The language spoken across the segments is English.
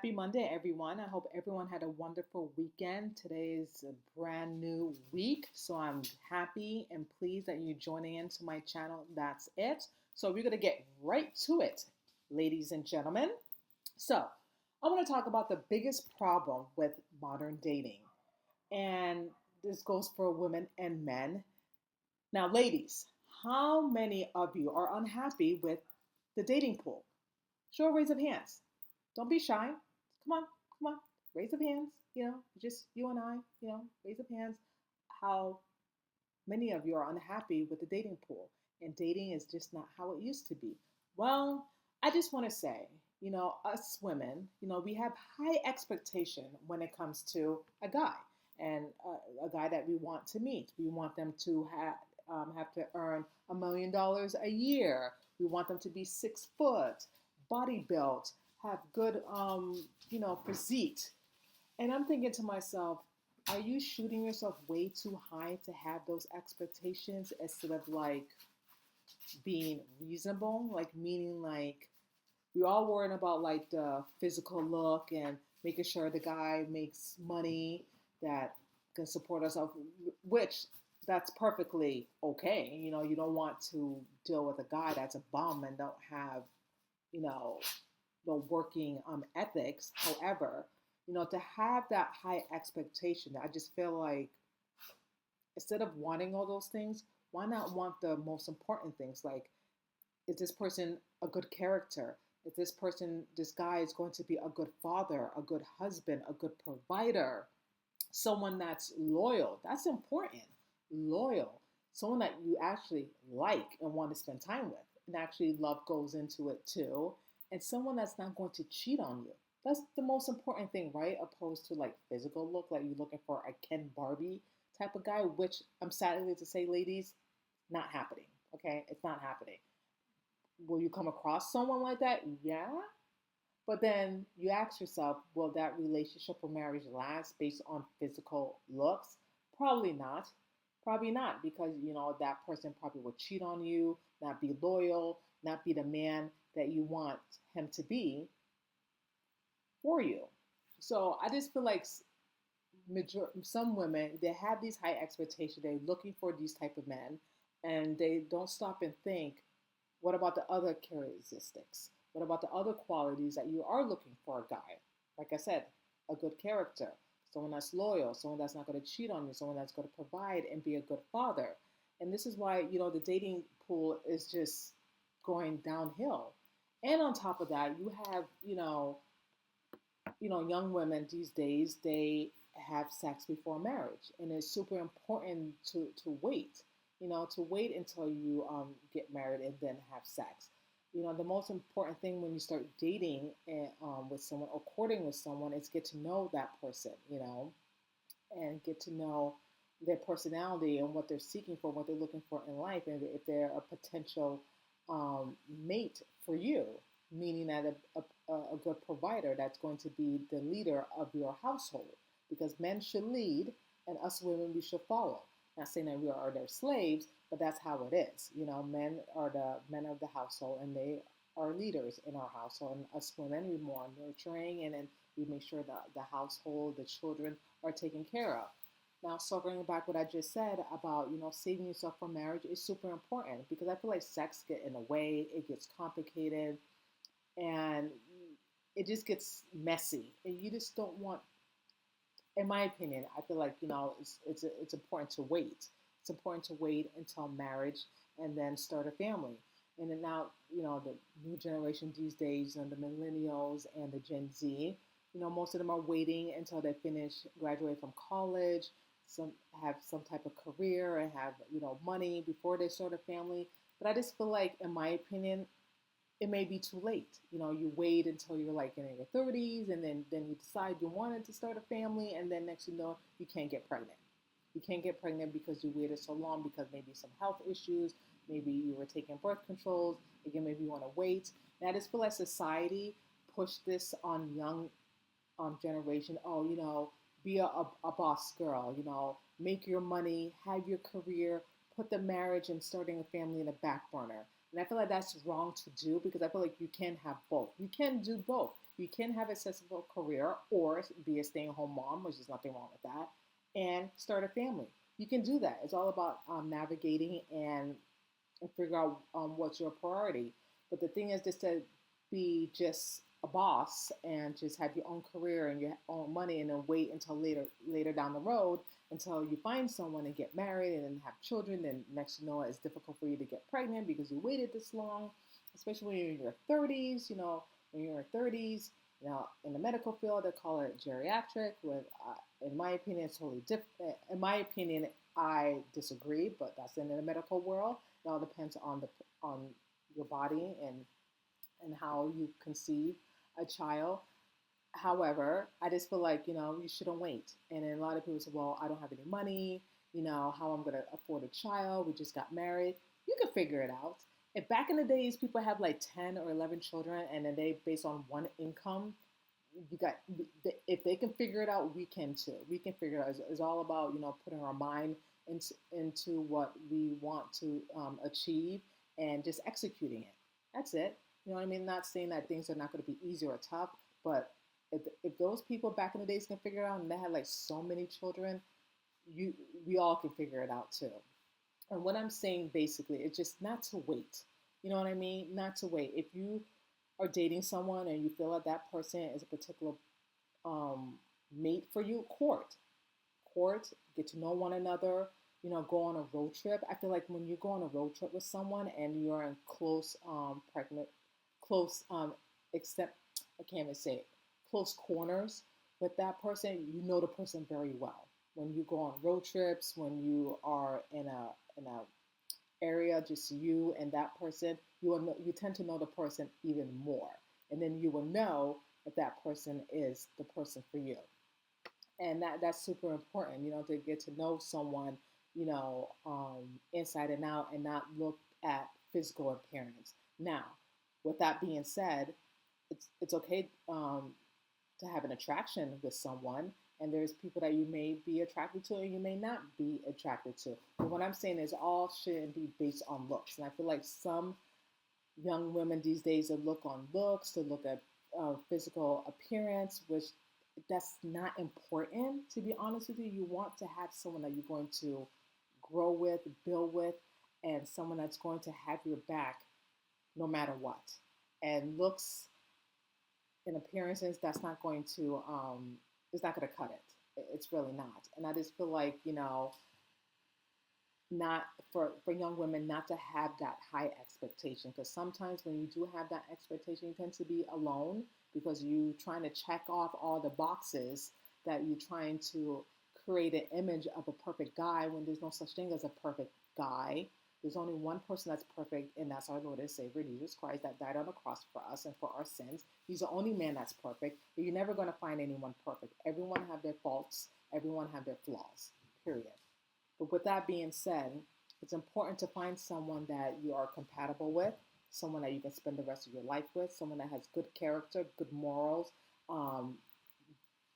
Happy Monday, everyone. I hope everyone had a wonderful weekend. Today is a brand new week, so I'm happy and pleased that you're joining into my channel. That's it. So, we're going to get right to it, ladies and gentlemen. So, I want to talk about the biggest problem with modern dating. And this goes for women and men. Now, ladies, how many of you are unhappy with the dating pool? Show a raise of hands. Don't be shy. Come on, come on. Raise of hands. Just you and I, raise of hands. How many of you are unhappy with the dating pool? And dating is just not how it used to be. Well, I just want to say, us women, we have high expectation when it comes to a guy and a guy that we want to meet. We want them to have to earn $1 million a year. We want them to be 6 foot, body built, have good, physique. And I'm thinking to myself, are you shooting yourself way too high to have those expectations instead of like being reasonable? Like, meaning like we're all worrying about like the physical look and making sure the guy makes money that can support ourselves, which that's perfectly okay. You don't want to deal with a guy that's a bum and don't have, you know, the working ethics. However, to have that high expectation, I just feel like instead of wanting all those things, why not want the most important things? Like, is this person a good character? Is this guy is going to be a good father, a good husband, a good provider, someone that's loyal? That's important. Loyal. Someone that you actually like and want to spend time with. And actually, love goes into it too. And someone that's not going to cheat on you. That's the most important thing, right? Opposed to like physical look, like you're looking for a Ken Barbie type of guy, which I'm sadly to say, ladies, not happening. Okay, it's not happening. Will you come across someone like that? Yeah. But then you ask yourself, will that relationship or marriage last based on physical looks? Probably not. Probably not, because that person probably will cheat on you, not be loyal, not be the man that you want him to be for you. So I just feel like some women, they have these high expectations. They're looking for these type of men, and they don't stop and think, what about the other characteristics? What about the other qualities that you are looking for a guy? Like I said, a good character, someone that's loyal, someone that's not going to cheat on you, someone that's going to provide and be a good father. And this is why, the dating pool is just going downhill. And on top of that, you have, young women these days, they have sex before marriage. And it's super important to wait, to wait until you get married and then have sex. The most important thing when you start dating with someone or courting with someone is get to know that person, and get to know their personality and what they're seeking for, what they're looking for in life, and if they're a potential mate for you, meaning that a good provider that's going to be the leader of your household. Because men should lead and us women, we should follow. Not saying that we are their slaves, but that's how it is. Men are the men of the household and they are leaders in our household. And us women, we're more nurturing, and then we make sure that the household, the children are taken care of. Now, circling back what I just said about, saving yourself for marriage is super important, because I feel like sex get in the way, it gets complicated, and it just gets messy. And you just don't want, in my opinion, I feel like, it's important to wait. It's important to wait until marriage and then start a family. And then now, the new generation these days, and the millennials and the Gen Z, most of them are waiting until they finish, graduate from college, some have some type of career and have, money before they start a family. But I just feel like, in my opinion, it may be too late. You wait until you're like in your 30s, and then you decide you wanted to start a family, and then next you can't get pregnant. You can't get pregnant because you waited so long, because maybe some health issues, maybe you were taking birth controls, again, maybe you want to wait. And I just feel like society pushed this on young generation. Oh, be a boss girl, make your money, have your career, put the marriage and starting a family in the back burner. And I feel like that's wrong to do because I feel like you can have both. You can do both. You can have a successful career or be a stay-at-home mom, which is nothing wrong with that, and start a family. You can do that. It's all about navigating and figure out what's your priority. But the thing is just to be just a boss and just have your own career and your own money and then wait until later down the road until you find someone and get married and then have children. Then next you know it's difficult for you to get pregnant because you waited this long, especially when you're in your 30s. When you're in your 30s, in the medical field they call it geriatric. In my opinion, it's totally different. In my opinion, I disagree, but that's in the medical world. It all depends on your body and how you conceive a child. However, I just feel like, you shouldn't wait. And then a lot of people say, well, I don't have any money, how I'm going to afford a child. We just got married. You can figure it out. If back in the days, people have like 10 or 11 children and then they based on one income, if they can figure it out, we can too. We can figure it out. It's all about, putting our mind into what we want to achieve and just executing it. That's it. You know what I mean? Not saying that things are not going to be easy or tough, but if those people back in the days can figure it out and they had like so many children, we all can figure it out too. And what I'm saying basically is just not to wait. You know what I mean? Not to wait. If you are dating someone and you feel like that person is a particular mate for you, court, get to know one another, go on a road trip. I feel like when you go on a road trip with someone and you're in except I can't even say it, close corners with that person, you know the person very well. When you go on road trips, when you are in a area just you and that person, you tend to know the person even more, and then you will know if that person is the person for you. And that's super important, to get to know someone, inside and out, and not look at physical appearance. Now, with that being said, it's okay to have an attraction with someone, and there's people that you may be attracted to and you may not be attracted to. But what I'm saying is all shouldn't be based on looks. And I feel like some young women these days they look on looks, to look at physical appearance, which that's not important, to be honest with you. You want to have someone that you're going to grow with, build with, and someone that's going to have your back no matter what. And looks and appearances, that's not going to it's not going to cut it. It's really not. And I just feel like, not for young women not to have that high expectation, because sometimes when you do have that expectation, you tend to be alone because you're trying to check off all the boxes, that you're trying to create an image of a perfect guy when there's no such thing as a perfect guy. There's only one person that's perfect, and that's our Lord and Savior, Jesus Christ, that died on the cross for us and for our sins. He's the only man that's perfect, but you're never going to find anyone perfect. Everyone have their faults. Everyone have their flaws, period. But with that being said, it's important to find someone that you are compatible with, someone that you can spend the rest of your life with, someone that has good character, good morals,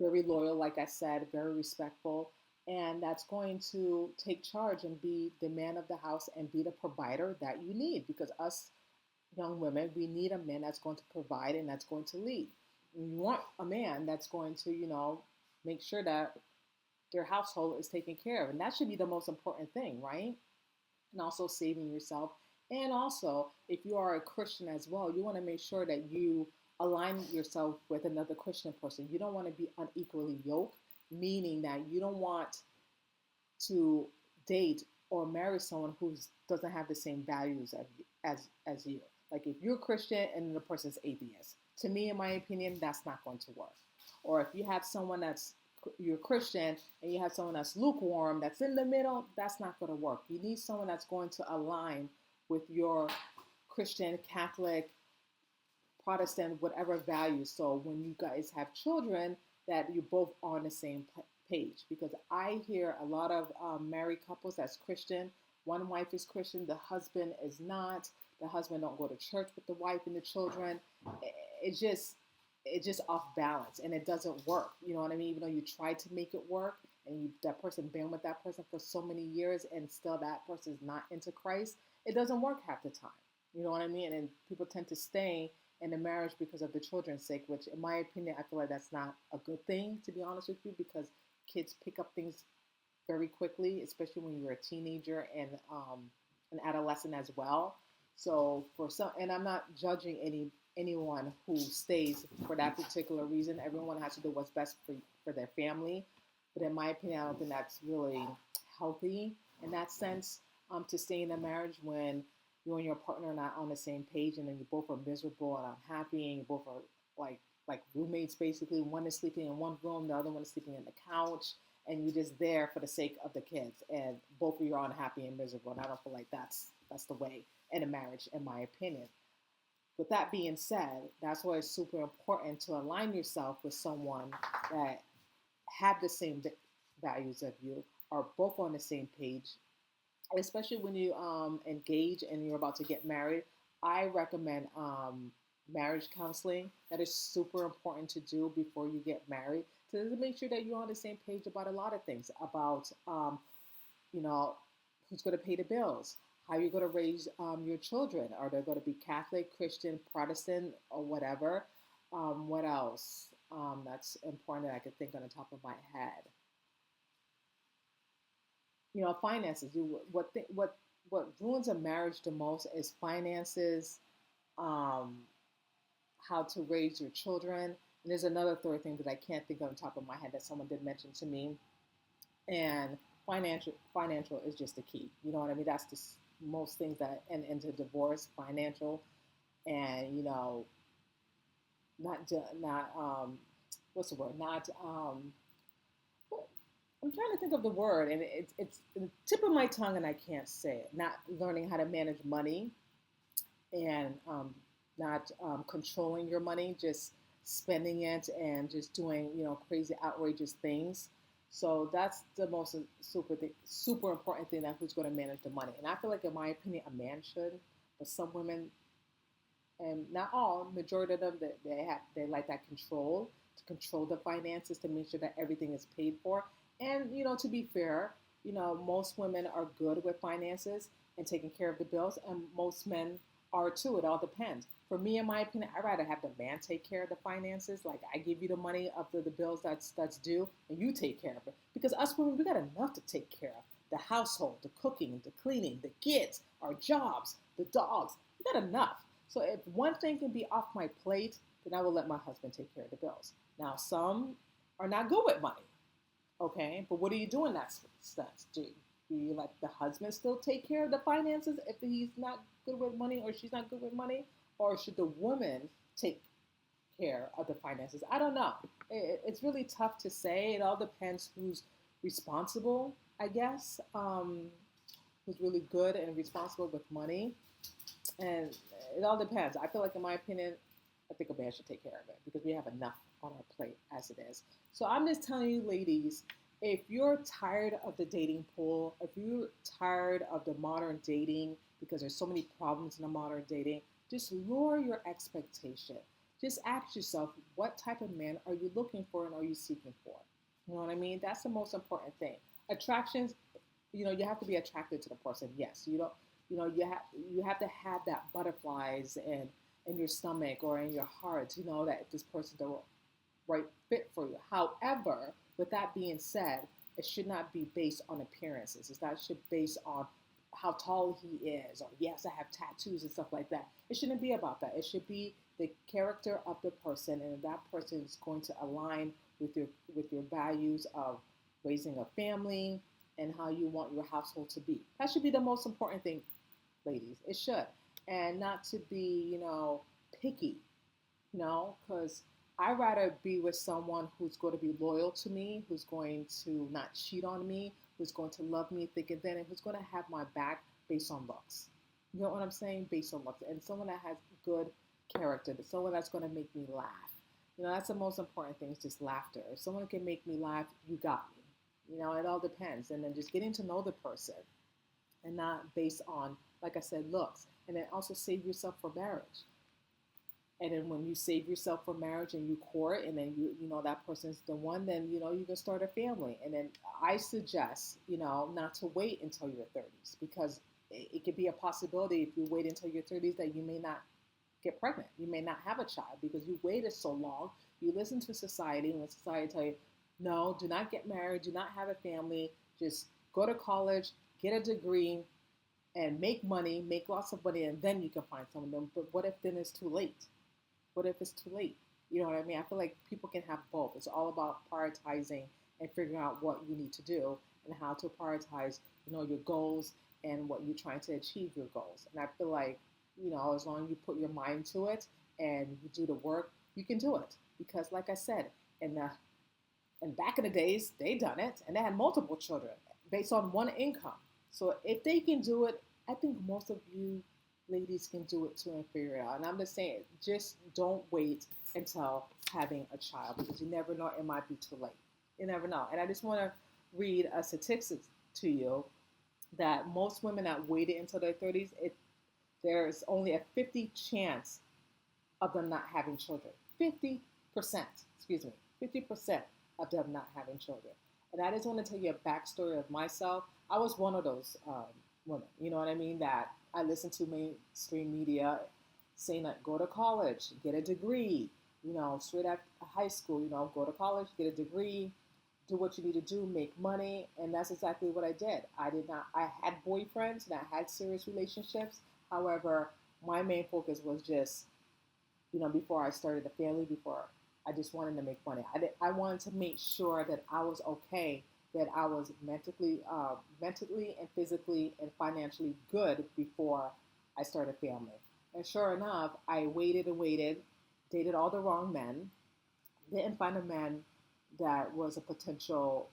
very loyal, like I said, very respectful, and that's going to take charge and be the man of the house and be the provider that you need. Because us young women, we need a man that's going to provide and that's going to lead. And you want a man that's going to, make sure that their household is taken care of. And that should be the most important thing, right? And also saving yourself. And also, if you are a Christian as well, you want to make sure that you align yourself with another Christian person. You don't want to be unequally yoked, meaning that you don't want to date or marry someone who doesn't have the same values as you. Like if you're a Christian and the person's atheist, to me, in my opinion, that's not going to work. Or if you have someone you're Christian and you have someone that's lukewarm, that's in the middle, that's not going to work. You need someone that's going to align with your Christian, Catholic, Protestant, whatever values. So when you guys have children, that you're both on the same page. Because I hear a lot of married couples that's Christian. One wife is Christian, the husband is not. The husband don't go to church with the wife and the children. It's just off balance, and it doesn't work. You know what I mean? Even though you try to make it work, and that person been with that person for so many years and still that person is not into Christ, it doesn't work half the time. You know what I mean? And people tend to stay in the marriage because of the children's sake, which in my opinion, I feel like that's not a good thing, to be honest with you, because kids pick up things very quickly, especially when you're a teenager and an adolescent as well. So for some, and I'm not judging anyone who stays for that particular reason. Everyone has to do what's best for their family. But in my opinion, I don't think that's really healthy in that sense, to stay in a marriage when you and your partner are not on the same page, and then you both are miserable and unhappy, and you both are like roommates basically. One is sleeping in one room, the other one is sleeping in the couch, and you're just there for the sake of the kids, and both of you are unhappy and miserable. And I don't feel like that's the way in a marriage, in my opinion. With that being said, that's why it's super important to align yourself with someone that have the same values of you, are both on the same page, especially when you engage and you're about to get married. I recommend marriage counseling. That is super important to do before you get married, to make sure that you're on the same page about a lot of things, about you know, who's going to pay the bills, how you're going to raise your children. Are they going to be Catholic, Christian, Protestant, or whatever? What else? That's important that I could think on the top of my head. You know, finances. What ruins a marriage the most is finances, um, how to raise your children. And there's another third thing that I can't think on the top of my head that someone did mention to me. And financial is just the key. You know what I mean? That's the most things that end into divorce, financial, and not what's the word? Not I'm trying to think of the word, and it's the tip of my tongue, and I can't say it. Not learning how to manage money, and not controlling your money, just spending it and just doing crazy, outrageous things. So that's the most super important thing, that who's going to manage the money. And I feel like, in my opinion, a man should, but some women, and not all, majority of them, they like that control, to control the finances, to make sure that everything is paid for. And to be fair, most women are good with finances and taking care of the bills, and most men are too. It all depends. For me, in my opinion, I'd rather have the man take care of the finances. Like, I give you the money up to the bills that's due, and you take care of it. Because us women, we got enough to take care of. The household, the cooking, the cleaning, the kids, our jobs, the dogs. We got enough. So if one thing can be off my plate, then I will let my husband take care of the bills. Now, some are not good with money. Okay, but what do you do in that sense? Do you let the husband still take care of the finances if he's not good with money, or she's not good with money? Or should the woman take care of the finances? I don't know. It's really tough to say. It all depends who's responsible, I guess, who's really good and responsible with money. And it all depends. I feel like, in my opinion, I think a man should take care of it, because we have enough on our plate as it is. So I'm just telling you, ladies, if you're tired of the dating pool, if you're tired of the modern dating, because there's so many problems in the modern dating, just lower your expectation. Just ask yourself, what type of man are you looking for and are you seeking for? You know what I mean? That's the most important thing. Attractions, you have to be attracted to the person. Yes, you have to have that butterflies in your stomach or in your heart to know that this person's the right fit for you. However, with that being said, it should not be based on appearances. It's not should based on how tall he is, or yes, I have tattoos and stuff like that. It shouldn't be about that. It should be the character of the person, and if that person is going to align with your values of raising a family and how you want your household to be. That should be the most important thing, ladies. It should, and not to be picky, because I'd rather be with someone who's going to be loyal to me, who's going to not cheat on me, who's going to love me thick and thin, and who's going to have my back based on looks. You know what I'm saying? Based on looks. And someone that has good character, someone that's going to make me laugh. That's the most important thing, is just laughter. If someone can make me laugh, you got me. It all depends. And then just getting to know the person, and not based on, like I said, looks. And then also save yourself for marriage. And then when you save yourself for marriage and you court, and then you know that person's the one, then you know you can start a family. And then I suggest, you know, not to wait until your 30s, because it could be a possibility if you wait until your 30s that you may not get pregnant. You may not have a child because you waited so long. You listen to society, and when society tell you, no, do not get married, do not have a family, just go to college, get a degree, and make money, make lots of money, and then you can find someone. But what if then it's too late? What if it's too late? You know what I mean? I feel like people can have both. It's all about prioritizing and figuring out what you need to do and how to prioritize, you know, your goals and what you're trying to achieve your goals. And I feel like, you know, as long as you put your mind to it and you do the work, you can do it. Because like I said, in the and back in the days, they done it and they had multiple children based on one income. So if they can do it, I think most of you ladies can do it too and figure it out. And I'm just saying, just don't wait until having a child, because you never know, it might be too late. You never know. And I just want to read a statistic to you that most women that waited until their 30s, there's only a 50 chance of them not having children. 50%, excuse me, 50% of them not having children. And I just want to tell you a backstory of myself. I was one of those women, you know what I mean, that I listened to mainstream media saying that go to college, get a degree, you know, straight out of high school, you know, go to college, get a degree, do what you need to do, make money. And that's exactly what I did. I had boyfriends and I had serious relationships. However, my main focus was just, you know, before I started a family, before I just wanted to make money. I wanted to make sure that I was okay, that I was mentally and physically and financially good before I started a family. And sure enough, I waited and waited, dated all the wrong men, didn't find a man that was a potential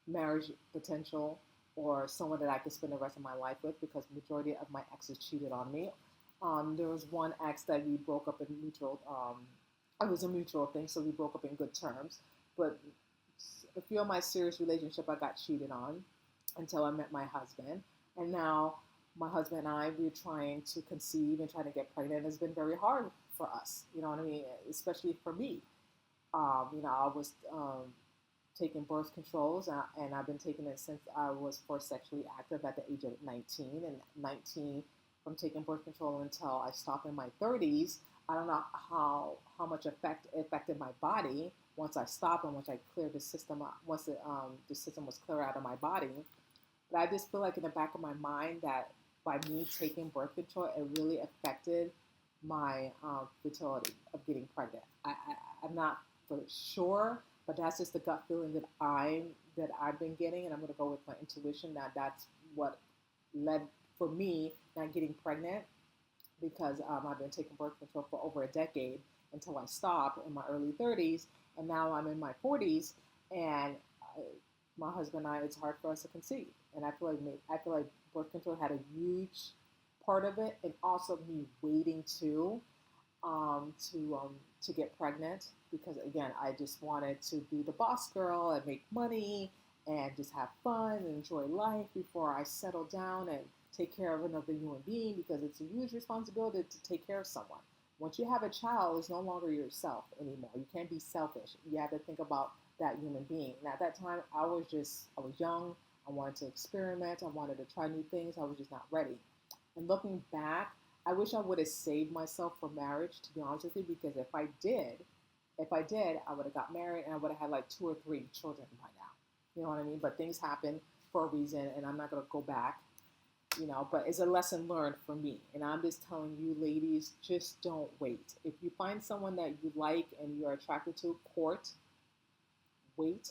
marriage potential or someone that I could spend the rest of my life with, because majority of my exes cheated on me. There was one ex that we broke up in mutual. It was a mutual thing, so we broke up in good terms. But a few of my serious relationship, I got cheated on until I met my husband, and now my husband and I, we're trying to conceive and trying to get pregnant. It's been very hard for us, you know what I mean, especially for me. You know, I was taking birth controls, and I've been taking it since I was first sexually active at the age of 19. And 19, from taking birth control until I stopped in my 30s, I don't know how much effect it affected my body once I stopped and once I cleared the system out, once the system was clear out of my body. But I just feel like in the back of my mind that by me taking birth control, it really affected my fertility of getting pregnant. I'm not for sure, but that's just the gut feeling that I've been getting, and I'm going to go with my intuition that that's what led for me not getting pregnant, because I've been taking birth control for over a decade until I stopped in my early 30s, and now I'm in my 40s, and my husband and I, it's hard for us to conceive, and I feel like birth control had a huge part of it, and also me waiting to get pregnant, because again, I just wanted to be the boss girl and make money and just have fun and enjoy life before I settle down and take care of another human being, because it's a huge responsibility to take care of someone. Once you have a child, it's no longer yourself anymore. You can't be selfish. You have to think about that human being. And at that time, I was young. I wanted to experiment. I wanted to try new things. I was just not ready. And looking back, I wish I would have saved myself for marriage, to be honest with you, because if I did, I would have got married and I would have had like 2 or 3 children by now. You know what I mean? But things happen for a reason, and I'm not going to go back, you know, but it's a lesson learned for me. And I'm just telling you, ladies, just don't wait. If you find someone that you like and you're attracted to, court, wait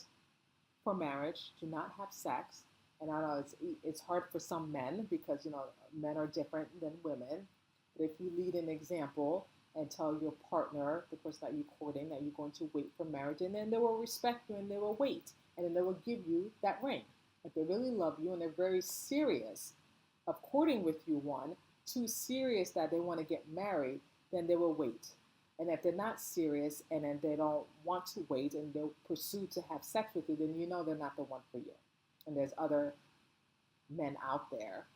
for marriage. Do not have sex. And I know it's hard for some men, because, you know, men are different than women. But if you lead an example and tell your partner, the person that you're courting, that you're going to wait for marriage, and then they will respect you and they will wait. And then they will give you that ring. If they really love you and they're very serious of courting with you, too serious that they want to get married, then they will wait. And if they're not serious and then they don't want to wait and they'll pursue to have sex with you, then you know they're not the one for you. And there's other men out there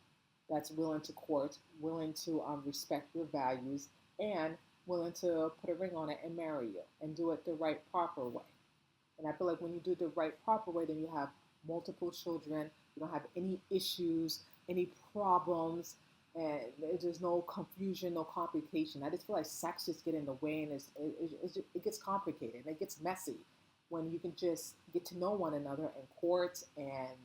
that's willing to court, willing to respect your values, and willing to put a ring on it and marry you and do it the right, proper way. And I feel like when you do the right, proper way, then you have multiple children. You don't have any issues, any problems, and there's no confusion, no complication. I just feel like sex just get in the way, and it gets complicated. It gets messy when you can just get to know one another in court and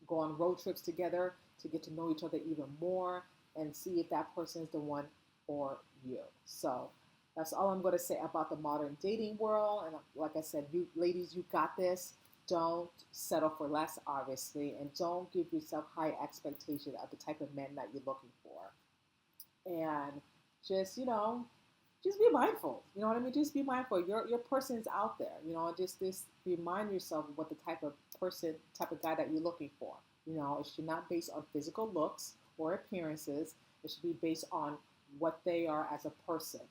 go on road trips together to get to know each other even more and see if that person is the one for you. So that's all I'm going to say about the modern dating world. And like I said, you ladies, you got this. Don't settle for less, obviously, and don't give yourself high expectations of the type of men that you're looking for. And just, just be mindful. You know what I mean? Just be mindful. Your person is out there. Just remind yourself of what the type of person, type of guy that you're looking for. It should not be based on physical looks or appearances. It should be based on what they are as a person.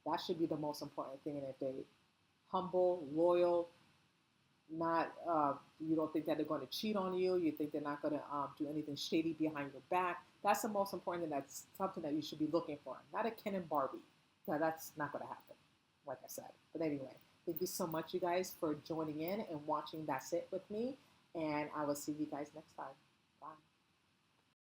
That should be the most important thing. And if they humble, loyal, not you don't think that they're going to cheat on you, you think they're not going to do anything shady behind your back, that's the most important thing. That's something that you should be looking for, not a Ken and Barbie, because that's not going to happen, like I said. But anyway, thank you so much, you guys, for joining in and watching That's It with me, and I will see you guys next time.